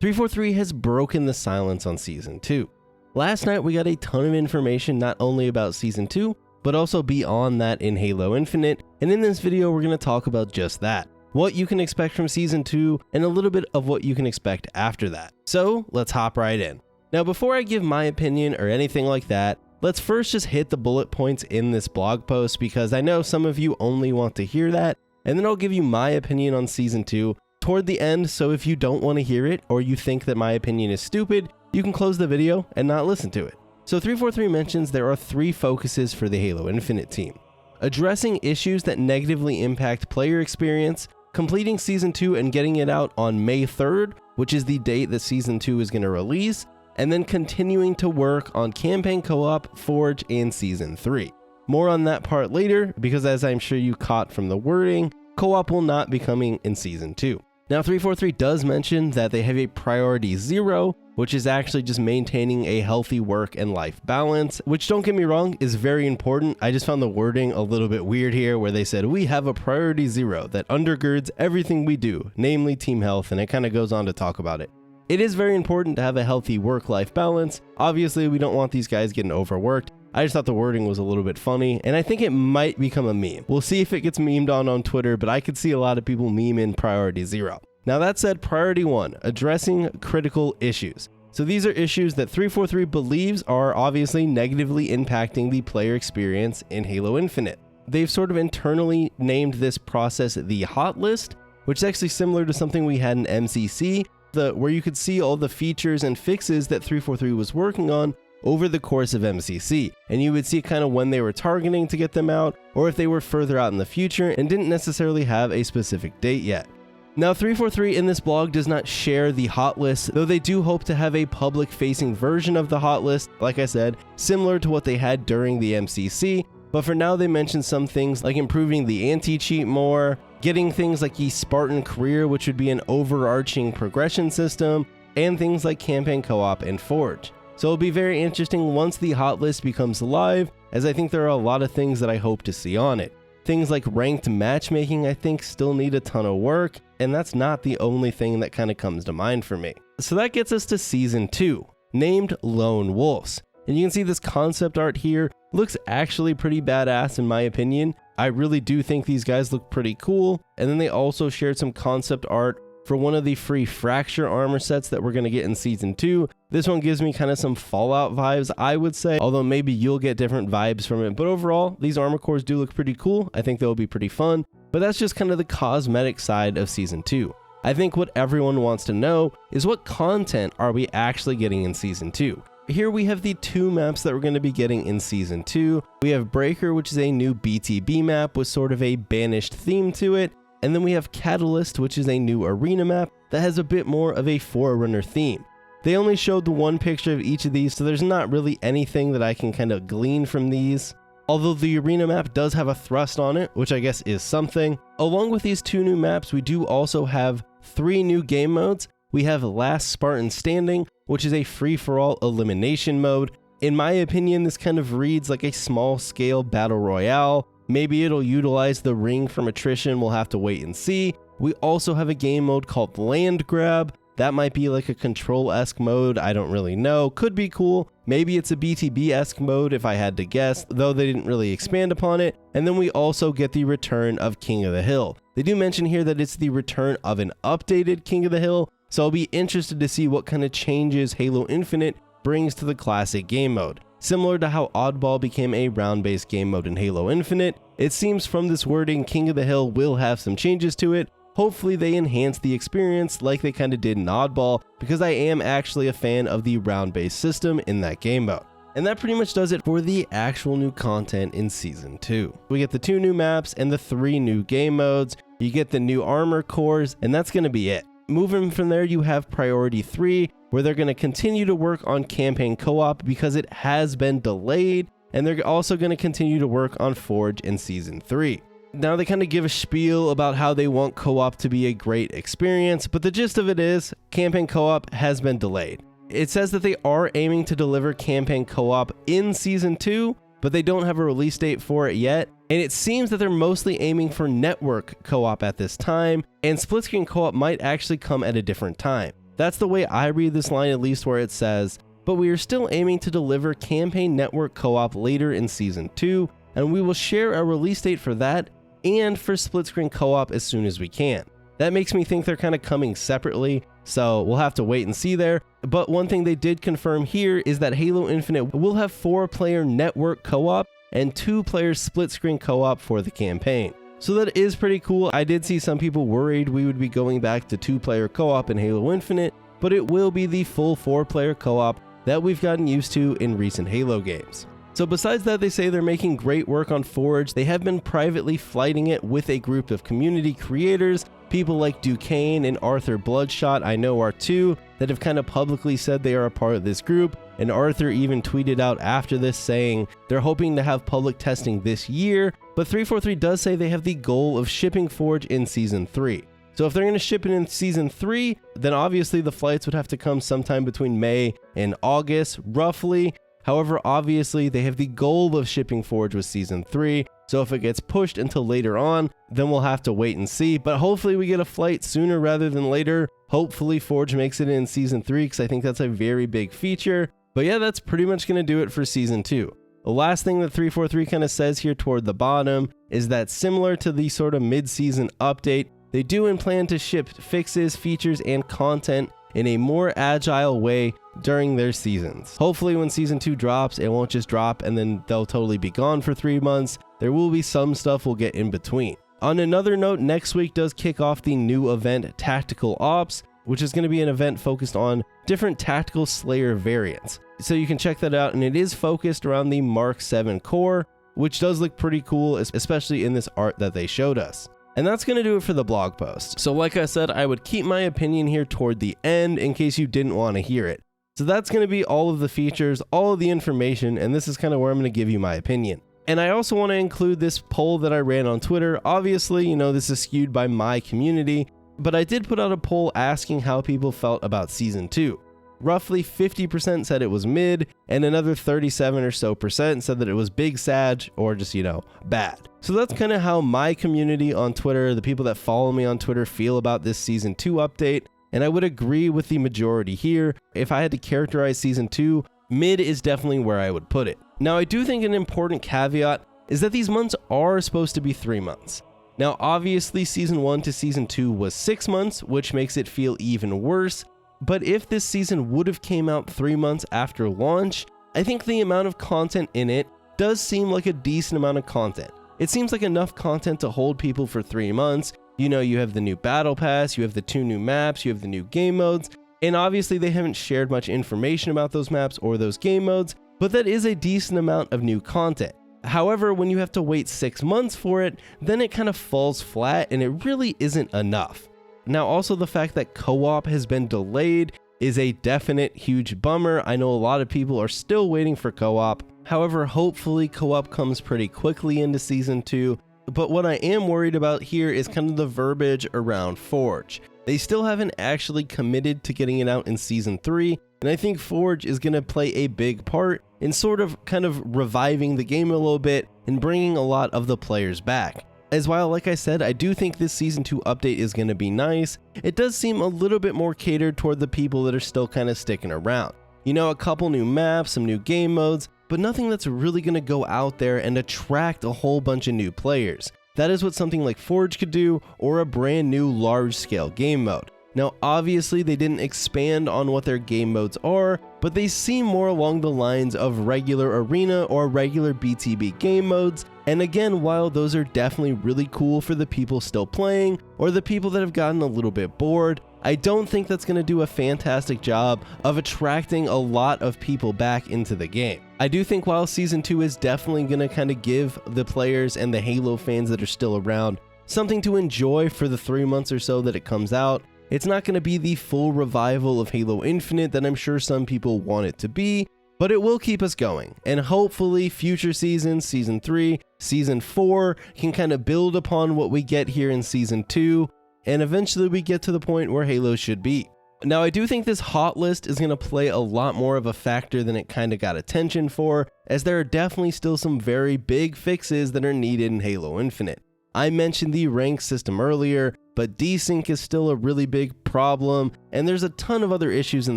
343 has broken the silence on Season 2. Last night we got a ton of information not only about Season 2, but also beyond that in Halo Infinite, and in this video we're going to talk about just that. What you can expect from Season 2, and a little bit of what you can expect after that. So let's hop right in. Now before I give my opinion or anything like that, let's first just hit the bullet points in this blog post because I know some of you only want to hear that, and then I'll give you my opinion on Season 2 toward the end, so if you don't want to hear it or you think that my opinion is stupid, you can close the video and not listen to it. So 343 mentions there are 3 focuses for the Halo Infinite team. Addressing issues that negatively impact player experience, completing Season 2 and getting it out on May 3rd, which is the date that Season 2 is going to release, and then continuing to work on Campaign Co-op, Forge, and Season 3. More on that part later, because as I'm sure you caught from the wording, Co-op will not be coming in Season 2. Now 343 does mention that they have a priority 0, which is actually just maintaining a healthy work and life balance, which, don't get me wrong, is very important. I just found the wording a little bit weird here where they said we have a priority 0 that undergirds everything we do, namely team health, and it kind of goes on to talk about it. It is very important to have a healthy work-life balance. Obviously, we don't want these guys getting overworked. I just thought the wording was a little bit funny, and I think it might become a meme. We'll see if it gets memed on Twitter, but I could see a lot of people meme in priority 0. Now that said, priority 1, addressing critical issues. So these are issues that 343 believes are obviously negatively impacting the player experience in Halo Infinite. They've sort of internally named this process the hot list, which is actually similar to something we had in MCC, where you could see all the features and fixes that 343 was working on over the course of MCC, and you would see kind of when they were targeting to get them out, or if they were further out in the future and didn't necessarily have a specific date yet. Now 343 in this blog does not share the hot list, though they do hope to have a public-facing version of the hot list, like I said, similar to what they had during the MCC, but for now they mention some things like improving the anti-cheat more, getting things like the Spartan career, which would be an overarching progression system, and things like Campaign Co-op and Forge. So it'll be very interesting once the hot list becomes live, as I think there are a lot of things that I hope to see on it. Things like ranked matchmaking I think still need a ton of work, and that's not the only thing that kind of comes to mind for me. So that gets us to Season 2, named Lone Wolves. And you can see this concept art here looks actually pretty badass in my opinion. I really do think these guys look pretty cool, and then they also shared some concept art for one of the free Fracture armor sets that we're going to get in Season 2. This one gives me kind of some Fallout vibes, I would say, although maybe you'll get different vibes from it. But overall, these armor cores do look pretty cool. I think they'll be pretty fun, but that's just kind of the cosmetic side of Season 2. I think what everyone wants to know is what content are we actually getting in Season 2? Here we have the 2 maps that we're going to be getting in Season 2. We have Breaker, which is a new BTB map with sort of a banished theme to it. And then we have Catalyst, which is a new arena map that has a bit more of a Forerunner theme. They only showed the 1 picture of each of these, so there's not really anything that I can kind of glean from these. Although the arena map does have a thrust on it, which I guess is something. Along with these 2 new maps, we do also have 3 new game modes. We have Last Spartan Standing, which is a free-for-all elimination mode. In my opinion, this kind of reads like a small-scale battle royale. Maybe it'll utilize the ring from attrition, we'll have to wait and see. We also have a game mode called Land Grab. That might be like a Control-esque mode, I don't really know. Could be cool. Maybe it's a BTB-esque mode if I had to guess, though they didn't really expand upon it. And then we also get the return of King of the Hill. They do mention here that it's the return of an updated King of the Hill, so I'll be interested to see what kind of changes Halo Infinite brings to the classic game mode. Similar to how Oddball became a round-based game mode in Halo Infinite, it seems from this wording King of the Hill will have some changes to it. Hopefully they enhance the experience like they kind of did in Oddball, because I am actually a fan of the round-based system in that game mode. And that pretty much does it for the actual new content in Season 2. We get the 2 new maps and the 3 new game modes, you get the new armor cores, and that's going to be it. Moving from there, you have Priority 3, where they're going to continue to work on Campaign Co-op because it has been delayed, and they're also going to continue to work on Forge in Season 3. Now they kind of give a spiel about how they want co-op to be a great experience, but the gist of it is Campaign Co-op has been delayed. It says that they are aiming to deliver Campaign Co-op in Season 2, but they don't have a release date for it yet, and it seems that they're mostly aiming for network co-op at this time, and split screen co-op might actually come at a different time. That's the way I read this line, at least, where it says, "But we are still aiming to deliver campaign network co-op later in Season 2, and we will share a release date for that and for split screen co-op as soon as we can." That makes me think they're kind of coming separately, so we'll have to wait and see there. But one thing they did confirm here is that Halo Infinite will have 4-player network co-op and 2-player split screen co-op for the campaign. So that is pretty cool. I did see some people worried we would be going back to 2-player co-op in Halo Infinite, but it will be the full 4-player co-op that we've gotten used to in recent Halo games. So besides that, they say they're making great work on Forge. They have been privately flighting it with a group of community creators. People like Duquesne and Arthur Bloodshot, I know, are two that have kind of publicly said they are a part of this group. And Arthur even tweeted out after this saying they're hoping to have public testing this year, but 343 does say they have the goal of shipping Forge in Season 3. So if they're going to ship it in Season 3, then obviously the flights would have to come sometime between May and August, roughly. However, obviously they have the goal of shipping Forge with Season 3, so if it gets pushed until later on, then we'll have to wait and see. But hopefully we get a flight sooner rather than later. Hopefully Forge makes it in Season 3, because I think that's a very big feature. But yeah, that's pretty much going to do it for Season 2. The last thing that 343 kind of says here toward the bottom is that similar to the sort of mid-season update, they do plan to ship fixes, features, and content in a more agile way during their seasons. Hopefully when Season 2 drops, it won't just drop and then they'll totally be gone for 3 months. There will be some stuff we'll get in between. On another note, next week does kick off the new event, Tactical Ops, which is going to be an event focused on different Tactical Slayer variants. So you can check that out, and it is focused around the Mark 7 core, which does look pretty cool, especially in this art that they showed us. And that's going to do it for the blog post. So like I said, I would keep my opinion here toward the end in case you didn't want to hear it. So that's going to be all of the features, all of the information, and this is kind of where I'm going to give you my opinion. And I also want to include this poll that I ran on Twitter. Obviously, this is skewed by my community, but I did put out a poll asking how people felt about Season 2. Roughly 50% said it was mid, and another 37 or so percent said that it was big sag or just, bad. So that's kind of how my community on Twitter, the people that follow me on Twitter, feel about this Season 2 update. And I would agree with the majority here. If I had to characterize Season 2, mid is definitely where I would put it. Now, I do think an important caveat is that these months are supposed to be 3 months. Now, obviously, Season 1 to Season 2 was 6 months, which makes it feel even worse. But if this season would have came out 3 months after launch, I think the amount of content in it does seem like a decent amount of content. It seems like enough content to hold people for 3 months. You have the new battle pass, you have the 2 new maps, you have the new game modes, and obviously they haven't shared much information about those maps or those game modes, but that is a decent amount of new content. However, when you have to wait 6 months for it, then it kind of falls flat and it really isn't enough. Now, also the fact that co-op has been delayed is a definite huge bummer. I know a lot of people are still waiting for co-op. However, hopefully co-op comes pretty quickly into Season 2. But what I am worried about here is kind of the verbiage around Forge. They still haven't actually committed to getting it out in Season 3, and I think Forge is going to play a big part in sort of kind of reviving the game a little bit and bringing a lot of the players back. As while, like I said, I do think this Season 2 update is going to be nice, it does seem a little bit more catered toward the people that are still kind of sticking around. A couple new maps, some new game modes, but nothing that's really going to go out there and attract a whole bunch of new players. That is what something like Forge could do, or a brand new large-scale game mode. Now, obviously, they didn't expand on what their game modes are, but they seem more along the lines of regular arena or regular BTB game modes. And again, while those are definitely really cool for the people still playing, or the people that have gotten a little bit bored, I don't think that's going to do a fantastic job of attracting a lot of people back into the game. I do think while Season 2 is definitely going to kind of give the players and the Halo fans that are still around something to enjoy for the 3 months or so that it comes out, it's not going to be the full revival of Halo Infinite that I'm sure some people want it to be, but it will keep us going. And hopefully future seasons, Season 3, Season 4, can kind of build upon what we get here in Season 2, and eventually we get to the point where Halo should be. Now, I do think this hot list is going to play a lot more of a factor than it kind of got attention for, as there are definitely still some very big fixes that are needed in Halo Infinite. I mentioned the rank system earlier, but desync is still a really big problem, and there's a ton of other issues in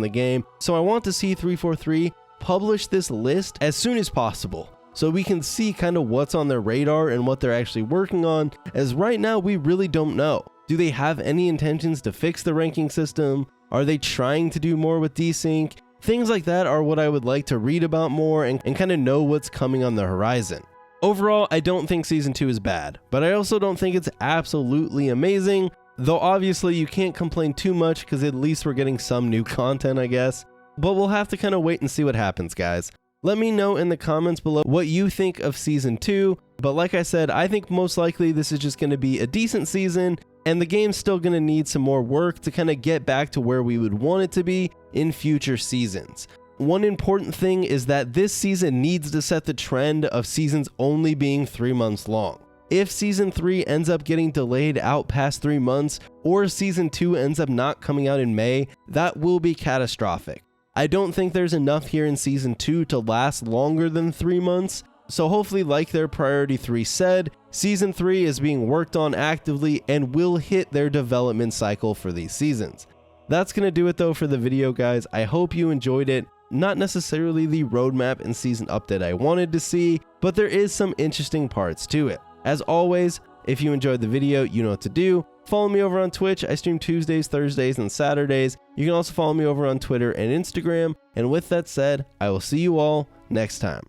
the game, so I want to see 343 publish this list as soon as possible, so we can see kind of what's on their radar and what they're actually working on, as right now we really don't know. Do they have any intentions to fix the ranking system? Are they trying to do more with desync? Things like that are what I would like to read about more and kind of know what's coming on the horizon. Overall, I don't think Season 2 is bad, but I also don't think it's absolutely amazing, though obviously you can't complain too much because at least we're getting some new content, I guess. But we'll have to kind of wait and see what happens, guys. Let me know in the comments below what you think of Season 2, but like I said, I think most likely this is just going to be a decent season, and the game's still going to need some more work to kind of get back to where we would want it to be in future seasons. One important thing is that this season needs to set the trend of seasons only being 3 months long. If Season 3 ends up getting delayed out past 3 months, or Season 2 ends up not coming out in May, that will be catastrophic. I don't think there's enough here in Season 2 to last longer than 3 months, so hopefully, like their Priority 3 said, Season 3 is being worked on actively and will hit their development cycle for these seasons. That's going to do it though for the video, guys. I hope you enjoyed it. Not necessarily the roadmap and season update I wanted to see, but there is some interesting parts to it. As always, if you enjoyed the video, you know what to do. Follow me over on Twitch. I stream Tuesdays, Thursdays, and Saturdays. You can also follow me over on Twitter and Instagram. And with that said, I will see you all next time.